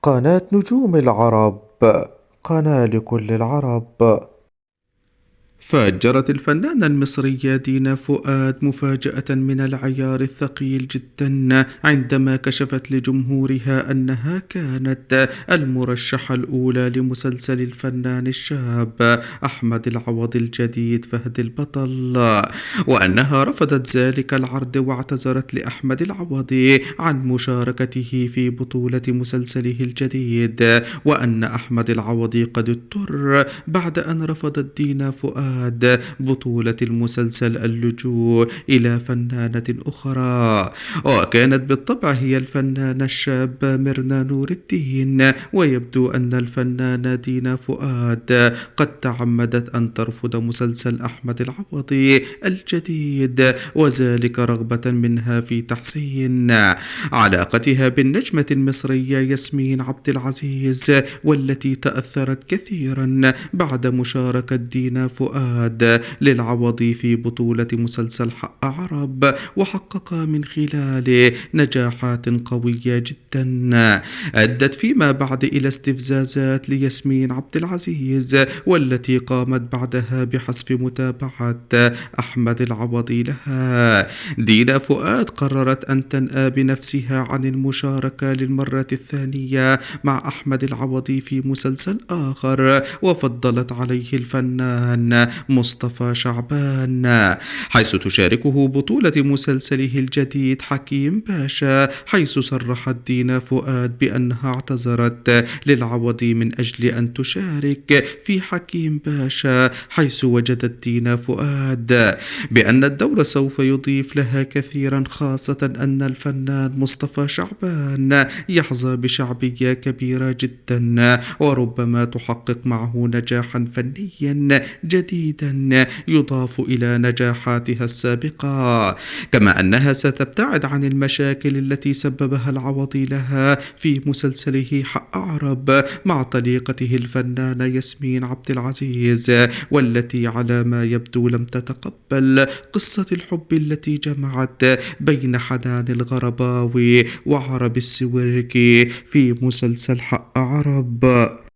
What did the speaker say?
قناة نجوم العرب، قناة لكل العرب. فجرت الفنانة المصرية دينا فؤاد مفاجأة من العيار الثقيل جدا عندما كشفت لجمهورها أنها كانت المرشحة الأولى لمسلسل الفنان الشاب أحمد العوضي الجديد فهد البطل، وأنها رفضت ذلك العرض واعتذرت لأحمد العوضي عن مشاركته في بطولة مسلسله الجديد، وأن أحمد العوضي قد اضطر بعد أن رفضت دينا فؤاد بطولة المسلسل اللجوء إلى فنانة أخرى، وكانت بالطبع هي الفنانة الشابة ميرنا نور الدين. ويبدو أن الفنانة دينا فؤاد قد تعمدت أن ترفض مسلسل أحمد العوضي الجديد، وذلك رغبة منها في تحسين علاقتها بالنجمة المصرية ياسمين عبد العزيز، والتي تأثرت كثيرا بعد مشاركة دينا فؤاد للعوضي في بطولة مسلسل حق عرب، وحقق من خلاله نجاحات قوية جدا أدت فيما بعد إلى استفزازات لياسمين عبد العزيز، والتي قامت بعدها بحذف متابعة أحمد العوضي لها. دينا فؤاد قررت أن تنأى بنفسها عن المشاركة للمرة الثانية مع أحمد العوضي في مسلسل آخر، وفضلت عليه الفنان مصطفى شعبان، حيث تشاركه بطولة مسلسله الجديد حكيم باشا، حيث صرحت دينا فؤاد بأنها اعتذرت للعوضي من أجل أن تشارك في حكيم باشا، حيث وجدت دينا فؤاد بأن الدور سوف يضيف لها كثيرا، خاصة أن الفنان مصطفى شعبان يحظى بشعبية كبيرة جدا، وربما تحقق معه نجاحا فنيا جديدا يضاف إلى نجاحاتها السابقة، كما أنها ستبتعد عن المشاكل التي سببها العوضي لها في مسلسله حق عرب مع طليقته الفنانة ياسمين عبد العزيز، والتي على ما يبدو لم تتقبل قصة الحب التي جمعت بين حنان الغرباوي وعرب السويركي في مسلسل حق عرب.